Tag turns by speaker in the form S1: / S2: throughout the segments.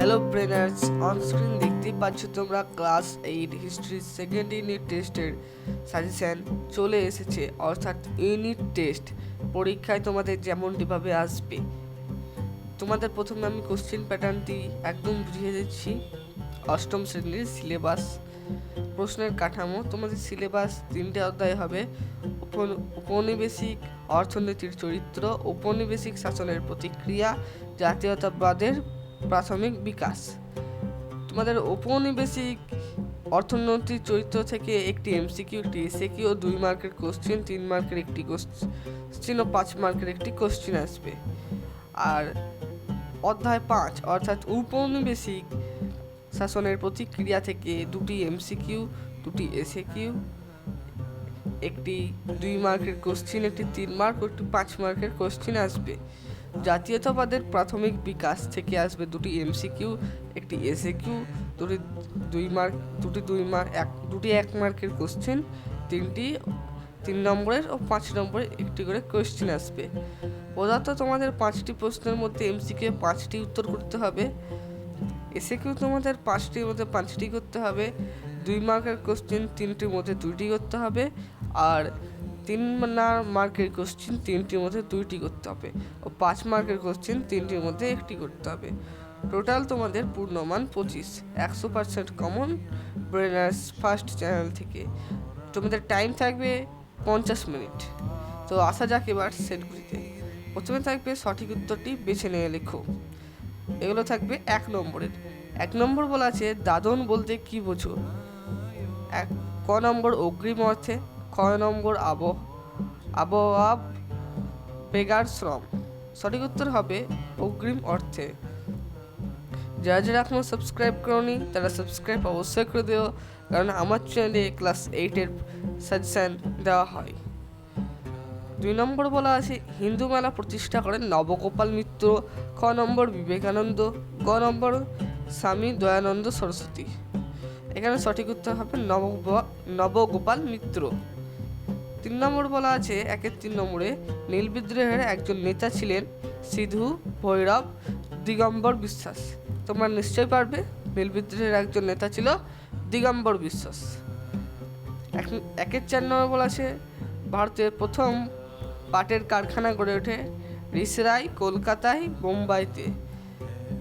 S1: Hello ব্রেনার্স, onscreen দেখতেই পাচ্ছ তোমরা ক্লাস 8 হিস্ট্রি সেকেন্ড ইউনিট টেস্টের সাজেশন চলে এসেছে। অর্থাৎ ইউনিট টেস্ট পরীক্ষায় তোমাদের যেমনটিভাবে আসবে। তোমাদের প্রথমে আমি কোশ্চেন প্যাটার্নটি একদম বুঝিয়ে দিচ্ছি। অষ্টম শ্রেণীর সিলেবাস, প্রশ্নের কাঠামো। তোমাদের সিলেবাস 3টে অধ্যায় হবে। উপনিবেশিক অর্থনীতির চরিত্র, উপনিবেশিক শাসনের প্রতিক্রিয়া, জাতীয়তাবাদের প্রাথমিক বিকাশ। তোমাদের ঔপনিবেশিক অর্থনৈতিক চরিত্র থেকে একটি এমসিকিউ, একটি এসএকিউ ও 2 মার্কের কোশ্চেন, 3 মার্কের একটি কোশ্চেন ও 5 মার্কের একটি কোশ্চেন আসবে। আর অধ্যায় 5 অর্থাৎ ঔপনিবেশিক শাসনের প্রতিক্রিয়া থেকে 2টি এমসিকিউ, 2টি এসএকিউ, একটি 2 মার্কের কোশ্চেন, একটি 3 মার্ক ও একটি 5 মার্কের কোশ্চেন আসবে। জাতীয়তাবাদের প্রাথমিক বিকাশ থেকে আসবে 2টি এমসিকিউ, একটি এসএকিউ, দুটি 1 মার্কের কোশ্চেন, 3 নম্বরের ও 5 নম্বরের একটি করে কোশ্চেন আসবে। প্রদত্ত তোমাদের 5টি প্রশ্নের মধ্যে এমসিকিউ 5টি উত্তর করতে হবে, এসএকিউ তোমাদের 5টির মধ্যে 5টি করতে হবে, 2 মার্কের কোশ্চেন 3টির মধ্যে 2টি করতে হবে, আর 3 মার্কের কোশ্চেন 3টির মধ্যে 2টি করতে হবে ও 5 মার্কের কোশ্চেন 3টির মধ্যে 1টি করতে হবে। টোটাল তোমাদের পূর্ণমান 25, 100% কমন ব্রেনার্স ফার্স্ট চ্যানেল থেকে। তোমাদের টাইম থাকবে 50 মিনিট। তো আসা যাক এবার সেটগুলিতে। প্রথমে থাকবে সঠিক উত্তরটি বেছে নিয়ে লেখো। এগুলো থাকবে 1 নম্বরের। 1 নম্বর বলা আছে দাদন বলতে কি বোঝো? ক নম্বর অগ্রিম অর্থে, খ নম্বর আবহাওয়া বেগার শ্রম। সঠিক উত্তর হবে অগ্রিম অর্থে। যারা এখনো সাবস্ক্রাইব করোনি তারা সাবস্ক্রাইব অবশ্যই করে দিও, কারণ আমার চ্যানেলে ক্লাস 8-এর সাজেশন দেওয়া হয়। 2 নম্বর বলা আছে হিন্দু মেলা প্রতিষ্ঠা করেন নবগোপাল মিত্র, খ নম্বর বিবেকানন্দ, গ নম্বর স্বামী দয়ানন্দ সরস্বতী। এখানে সঠিক উত্তর হবে নবগোপাল মিত্র। 3 নম্বর বলা আছে 3 নম্বরে নীল বিদ্রোহের একজন নেতা ছিলেন সিধু ভৈরব দিগম্বর বিশ্বাস। তোমরা নিশ্চয়ই পারবে, নীল বিদ্রোহের একজন নেতা ছিল দিগম্বর বিশ্বাস। 4 নম্বর বলা আছে ভারতের প্রথম পাটের কারখানা গড়ে ওঠে রিসরাই, কলকাতায়, বোম্বাইতে।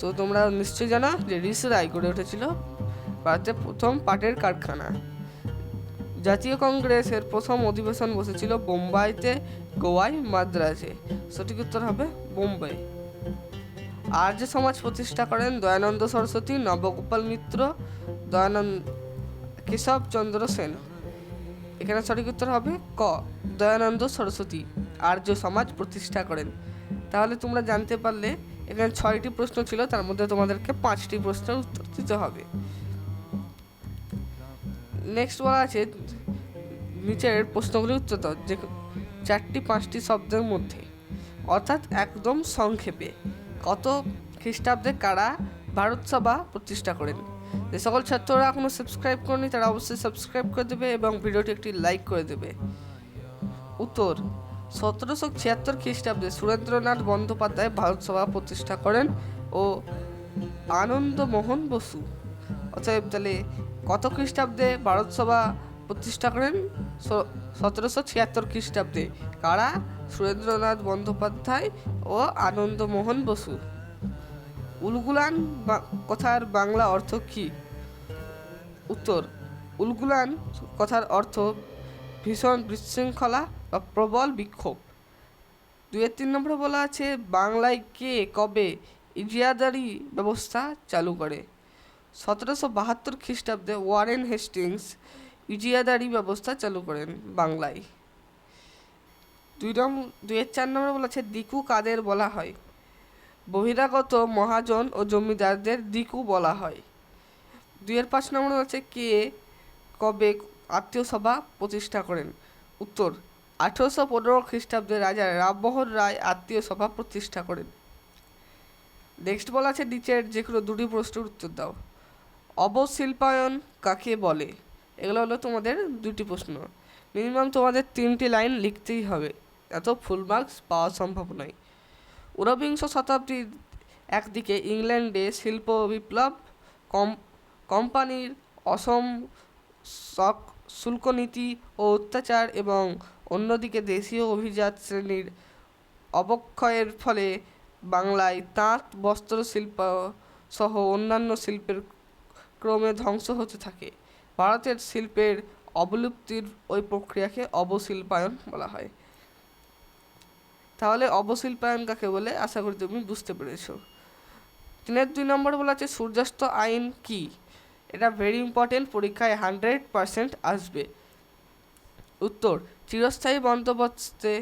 S1: তো তোমরা নিশ্চয়ই জানো যে রিসরাই গড়ে উঠেছিল ভারতের প্রথম পাটের কারখানা। জাতীয় কংগ্রেসের প্রথম অধিবেশন বসেছিল বোম্বাইতে, গোয়ায়, মাদ্রাজে। সঠিক উত্তর হবে বোম্বাই। আর্য সমাজ প্রতিষ্ঠা করেন দয়ানন্দ সরস্বতী, নবগোপাল মিত্র, কেশবচন্দ্র সেন। এখানে সঠিক উত্তর হবে ক, দয়ানন্দ সরস্বতী আর্য সমাজ প্রতিষ্ঠা করেন। তাহলে তোমরা জানতে পারলে এখানে 6টি প্রশ্ন ছিল, তার মধ্যে তোমাদেরকে 5টি প্রশ্নের উত্তর দিতে হবে। নেক্সট বলা আছে নিচের প্রশ্নগুলির উত্তর দাও যে 4টি 5টি শব্দের মধ্যে, অর্থাৎ একদম সংক্ষেপে। কত খ্রিস্টাব্দে কারা ভারত সভা প্রতিষ্ঠা করেন? যে সকল ছাত্ররা এখনো সাবস্ক্রাইব করেনি তারা অবশ্যই সাবস্ক্রাইব করে দেবে এবং ভিডিওটি একটি লাইক করে দেবে। উত্তর 1776 খ্রিস্টাব্দে সুরেন্দ্রনাথ বন্দ্যোপাধ্যায় ভারত সভা প্রতিষ্ঠা করেন ও আনন্দমোহন বসু। অতএব তাহলে কত খ্রিস্টাব্দে ভারত সভা প্রতিষ্ঠা করেন? 1776 খ্রিস্টাব্দে। কারা? সুরেন্দ্রনাথ বন্দ্যোপাধ্যায় ও আনন্দমোহন বসু। উলগুলান কথার বাংলা অর্থ কি? উত্তর উলগুলান কথার অর্থ ভীষণ বিশৃঙ্খলা বা প্রবল বিক্ষোভ। 2-3 নম্বরে বলা আছে বাংলায় কে কবে ইজারাদারি ব্যবস্থা চালু করে? 1772 খ্রিস্টাব্দে ওয়ারেন হেস্টিংস ইজারাদারি ব্যবস্থা চালু করেন বাংলায়। 2-4 নম্বরে বলা আছে দিকু কাদের বলা হয়? বহিরাগত মহাজন ও জমিদারদের দিকু বলা হয়। 2-5 নম্বরে আছে কে কবে আত্মীয় সভা প্রতিষ্ঠা করেন? উত্তর 1815 খ্রিস্টাব্দে রাজা রামমোহন রায় আত্মীয় সভা প্রতিষ্ঠা করেন। নেক্সট বলা আছে নিচের যে কোনো 2টি প্রশ্নের উত্তর দাও। অবশিল্পায়ন কাকে বলে? এগুলো হলো তোমাদের 2টি প্রশ্ন। মিনিমাম তোমাদের 3টি লাইন লিখতেই হবে, এত ফুল মার্কস পাওয়া সম্ভব নয়। ঊনবিংশ শতাব্দীর একদিকে ইংল্যান্ডে শিল্প বিপ্লব, কোম্পানির অসম শুল্কনীতি ও অত্যাচার, এবং অন্যদিকে দেশীয় অভিজাত শ্রেণীর অবক্ষয়ের ফলে বাংলায় তাঁত বস্ত্রশিল্প সহ অন্যান্য শিল্পের ক্রমে ধ্বংস হতে থাকে। ভারতের শিল্পের অবলুপ্তির ওই প্রক্রিয়াকে অবশিল্পায়ন বলা হয়। তাহলে অবশিল্পায়ন কাকে বলে আশা করি তুমি বুঝতে পেরেছ। 2 নম্বরে বলা আছে সূর্যাস্ত আইন কি? এটা ভেরি ইম্পর্টেন্ট, পরীক্ষায় 100% আসবে। উত্তর, চিরস্থায়ী বন্দোবস্তে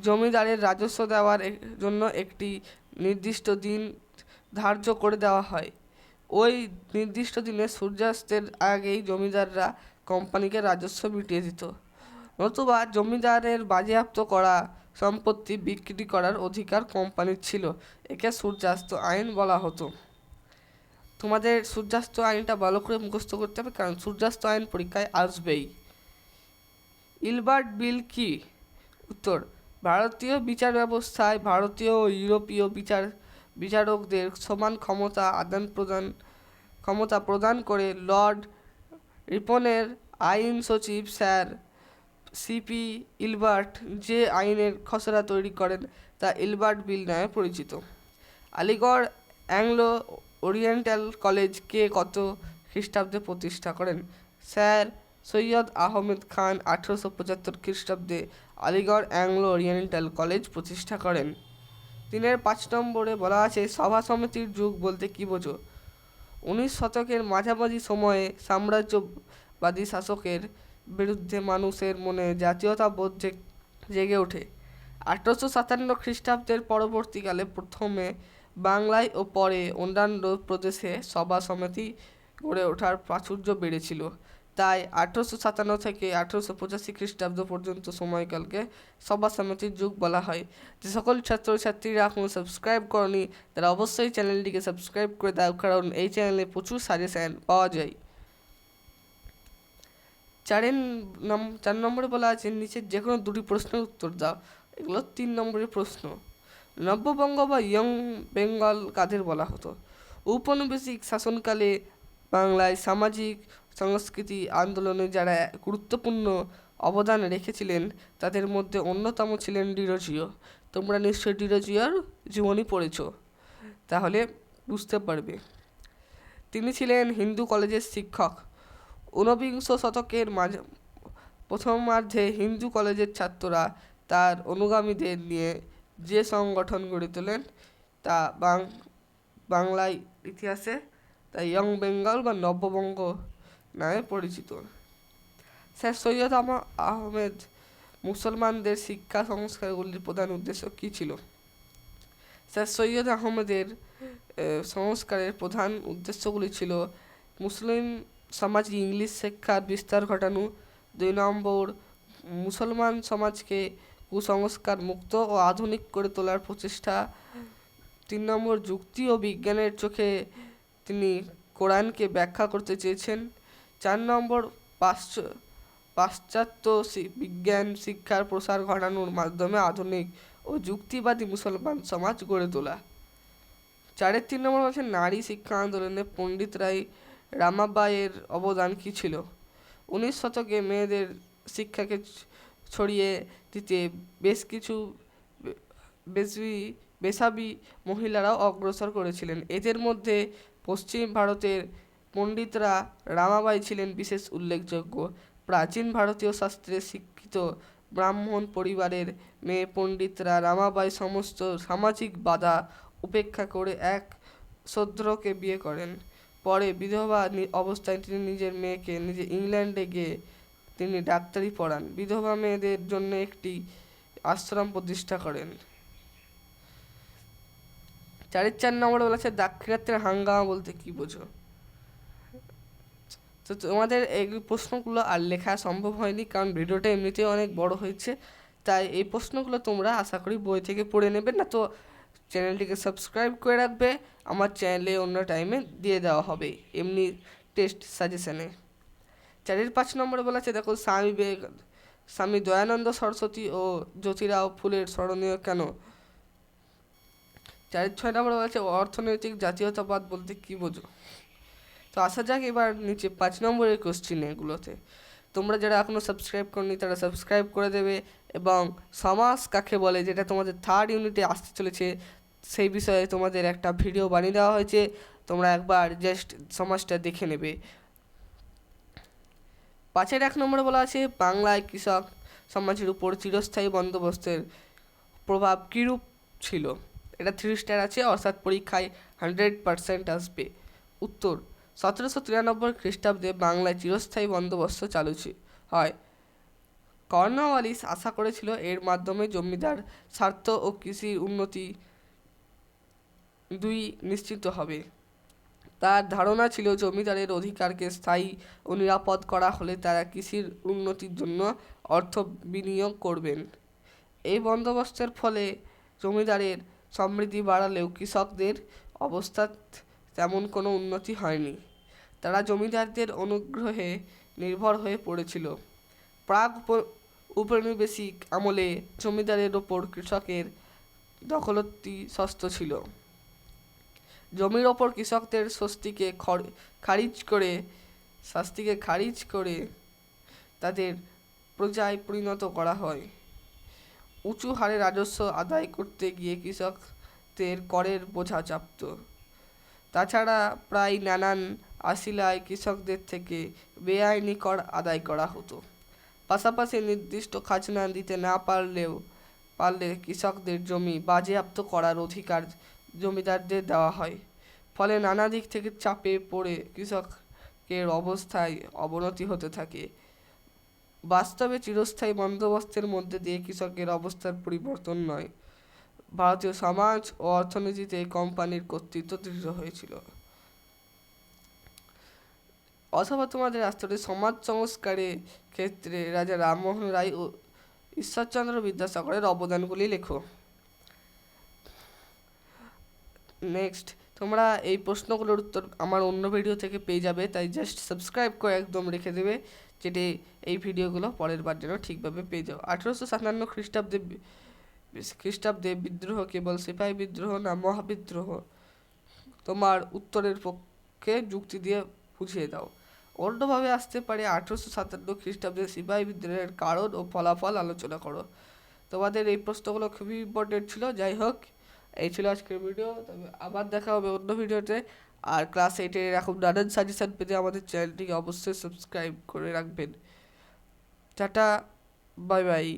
S1: জমিদারের রাজস্ব দেওয়ার জন্য একটি নির্দিষ্ট দিন ধার্য করে দেওয়া হয়। ওই নির্দিষ্ট দিনে সূর্যাস্তের আগেই জমিদাররা কোম্পানিকে রাজস্ব মিটিয়ে দিত, নতুবা জমিদারের বাজেয়াপ্ত করা সম্পত্তি বিক্রি করার অধিকার কোম্পানির ছিল। একে সূর্যাস্ত আইন বলা হতো। তোমাদের সূর্যাস্ত আইনটা ভালো করে মুখস্থ করতে হবে, কারণ সূর্যাস্ত আইন পরীক্ষায় আসবেই। ইলবার্ট বিল কি? উত্তর, ভারতীয় বিচার ব্যবস্থায় ভারতীয় ও ইউরোপীয় বিচারকদের সমান ক্ষমতা প্রদান করে লর্ড রিপনের আইন সচিব স্যার সিপি ইলবার্ট যে আইনের খসড়া তৈরি করেন তা ইলবার্ট বিল নামে পরিচিত। আলিগড় অ্যাংলো ওরিয়েন্টাল কলেজ কে কত খ্রিস্টাব্দে প্রতিষ্ঠা করেন? স্যার সৈয়দ আহমেদ খান 1875 খ্রিস্টাব্দে আলিগড় অ্যাংলো ওরিয়েন্টাল কলেজ প্রতিষ্ঠা করেন। 5 নম্বরে বলা আছে সভা সমিতির যুগ বলতে কী বোঝো? 19 শতকের মাঝামাঝি সময়ে সাম্রাজ্যবাদী শাসকের বিরুদ্ধে মানুষের মনে জাতীয়তাবোধ জেগে ওঠে। 1857 খ্রিস্টাব্দের পরবর্তীকালে প্রথমে বাংলায় ও পরে অন্যান্য প্রদেশে সভা সমিতি গড়ে ওঠার প্রাচুর্য বেড়েছিল। তাই 1857 থেকে 1885 খ্রিস্টাব্দ পর্যন্ত সময়কালকে সভা সমিতির যুগ বলা হয়। যে সকল ছাত্রছাত্রীরা এখনও সাবস্ক্রাইব করনি তারা অবশ্যই চ্যানেলটিকে সাবস্ক্রাইব করে দাও, কারণ এই চ্যানেলে প্রচুর সাজেশান পাওয়া যায়। 4 নম্বরে বলা আছে নিচের যে কোনো 2টি প্রশ্নের উত্তর দাও। এগুলো 3 নম্বরের প্রশ্ন। নব্যবঙ্গ বা ইয়ং বেঙ্গল কাদের বলা হতো? ঔপনিবেশিক শাসনকালে বাংলায় সামাজিক সংস্কৃতি আন্দোলনে যারা গুরুত্বপূর্ণ অবদান রেখেছিলেন তাদের মধ্যে অন্যতম ছিলেন ডিরোজিও। তোমরা নিশ্চয়ই ডিরোজিওর জীবনী পড়েছ, তাহলে বুঝতে পারবে। তিনি ছিলেন হিন্দু কলেজের শিক্ষক। 19বিংশ শতকের প্রথমার্ধে হিন্দু কলেজের ছাত্ররা তার অনুগামীদের নিয়ে যে সংগঠন গড়ে তোলেন তা বাংলায় ইতিহাসে তা ইয়ং বেঙ্গল বা নব্যবঙ্গ নামে পরিচিত। স্যার সৈয়দ আহমেদ মুসলমানদের শিক্ষা সংস্কারগুলির প্রধান উদ্দেশ্য কী ছিল? স্যার সৈয়দ আহমেদের সংস্কারের প্রধান উদ্দেশ্যগুলি ছিল মুসলিম সমাজে ইংলিশ শিক্ষার বিস্তার ঘটানো, 2 নম্বর মুসলমান সমাজকে কুসংস্কার মুক্ত ও আধুনিক করে তোলার প্রচেষ্টা, 3 নম্বর যুক্তি ও বিজ্ঞানের চোখে তিনি কোরআনকে ব্যাখ্যা করতে চেয়েছেন, 4 নম্বর পাশ্চাত্য বিজ্ঞান শিক্ষার প্রসার ঘটানোর মাধ্যমে আধুনিক ও যুক্তিবাদী মুসলমান সমাজ গড়ে তোলা। 3 নম্বর হচ্ছে নারী শিক্ষা আন্দোলনে পণ্ডিত রামাবাইয়ের অবদান কী ছিল? 19 শতকে মেয়েদের শিক্ষাকে ছড়িয়ে দিতে বেশ কিছু বেসাবি মহিলারাও অগ্রসর করেছিলেন। এদের মধ্যে পশ্চিম ভারতের পণ্ডিতরা রামাবাই ছিলেন বিশেষ উল্লেখযোগ্য। প্রাচীন ভারতীয় শাস্ত্রে শিক্ষিত ব্রাহ্মণ পরিবারের মেয়ে পণ্ডিতরা রামাবাই সমস্ত সামাজিক বাধা উপেক্ষা করে এক শূদ্রকে বিয়ে করেন। পরে বিধবা অবস্থায় তিনি নিজের মেয়েকে নিজে ইংল্যান্ডে গিয়ে তিনি ডাক্তারি পড়ান। বিধবা মেয়েদের জন্য একটি আশ্রম প্রতিষ্ঠা করেন। 4 নম্বরে বলা আছে দাক্ষিণাত্যের হাঙ্গামা বলতে কী বোঝো? তো তোমাদের এই প্রশ্নগুলো আর লেখা সম্ভব হয়নি, কারণ ভিডিওটা এমনিতেই অনেক বড় হয়েছে। তাই এই প্রশ্নগুলো তোমরা আশা করি বই থেকে পড়ে নেবে, না তো চ্যানেলটিকে সাবস্ক্রাইব করে রাখবে। আমার চ্যানেলে অন্য টাইমে দিয়ে দেওয়া হবে এমনি টেস্ট সাজেশানে। 5 নম্বরে বলা আছে দেখো স্বামী দয়ানন্দ সরস্বতী ও জ্যোতিরাও ফুলের স্মরণীয় কেন? ছয় নম্বর বলা আছে অর্থনৈতিক জাতীয়তাবাদ বলতে কি বোঝো। তো আসা যাক এবার নিচে 5 নম্বরের কোশ্চিন এগুলোতে। তোমরা যারা এখনও সাবস্ক্রাইব করনি তারা সাবস্ক্রাইব করে দেবে, এবং সমাজ কাকে বলে যেটা তোমাদের 3rd ইউনিটে আসতে চলেছে সেই বিষয়ে তোমাদের একটা ভিডিও বানিয়ে দেওয়া হয়েছে, তোমরা একবার জাস্ট সমাজটা দেখে নেবে। 5-এর 1 নম্বরে বলা আছে বাংলায় কৃষক সমাজের উপর চিরস্থায়ী বন্দোবস্তের প্রভাব কীরূপ ছিল। এটা 3 স্টার আছে, অর্থাৎ পরীক্ষায় 100% আসবে। উত্তর 1793 খ্রিস্টাব্দে বাংলায় চিরস্থায়ী বন্দোবস্ত চালু হয়। কর্নওয়ালিস আশা করেছিল এর মাধ্যমে জমিদার স্বার্থ ও কৃষির উন্নতি দুই নিশ্চিত হবে। তার ধারণা ছিল জমিদারের অধিকারকে স্থায়ী ও নিরাপদ করা হলে তারা কৃষির উন্নতির জন্য অর্থ বিনিয়োগ করবেন। এই বন্দোবস্তের ফলে জমিদারের সমৃদ্ধি বাড়ালেও কৃষকদের অবস্থা তেমন কোনো উন্নতি হয়নি। তারা জমিদারদের অনুগ্রহে নির্ভর হয়ে পড়েছিল। প্রাগ উপনিবেশিক আমলে জমিদারের ওপর কৃষকের দখলতি শস্ত ছিল। জমির ওপর কৃষকদের শাস্তিকে খারিজ করে তাদের প্রজায় পরিণত করা হয়। উঁচু হারে রাজস্ব আদায় করতে গিয়ে কৃষকদের করের বোঝা চাপত। তাছাড়া প্রায় নানান আশিলায় কৃষকদের থেকে বেআইনি কর আদায় করা হতো। পাশাপাশি নির্দিষ্ট খাজনা দিতে না পারলে কৃষকদের জমি বাজেয়াপ্ত করার অধিকার জমিদারদের দেওয়া হয়। ফলে নানা দিক থেকে চাপে পড়ে কৃষকের অবস্থায় অবনতি হতে থাকে। বাস্তবে চিরস্থায়ী বন্দোবস্তের মধ্যে দিয়ে কৃষকের অবস্থার পরিবর্তন নয়, ভারতীয় সমাজ ও অর্থনীতিতে কোম্পানির কর্তৃত্ব দৃঢ় হয়েছিল। অথবা তোমাদের আসলে সমাজ সংস্কারের ক্ষেত্রে রাজা রামমোহন রায় ও ঈশ্বরচন্দ্র বিদ্যাসাগরের অবদানগুলি লেখো। নেক্সট, তোমরা এই প্রশ্নগুলোর উত্তর আমার অন্য ভিডিও থেকে পেয়ে যাবে, তাই জাস্ট সাবস্ক্রাইব করে একদম রেখে দেবে, যেটি এই ভিডিওগুলো পরের বার যেন ঠিকভাবে পেয়ে যাও। 1857 খ্রিস্টাব্দে বিদ্রোহ কেবল সিপাহী বিদ্রোহ না মহাবিদ্রোহ? তোমার উত্তরের পক্ষে যুক্তি দিয়ে বুঝিয়ে দাও। অন্যভাবে আসতে পারে 1857 খ্রিস্টাব্দে সিপাহী বিদ্রোহের কারণ ও ফলাফল আলোচনা করো। তোমাদের এই প্রশ্নগুলো খুবই ইম্পর্টেন্ট ছিল। যাই হোক, এই ছিল আজকের ভিডিও, তবে আবার দেখা হবে অন্য ভিডিওতে। আর ক্লাস 8 এরকম নানান সাজেশান পেতে আমাদের চ্যানেলটিকে অবশ্যই সাবস্ক্রাইব করে রাখবেন। Tata, bye bye.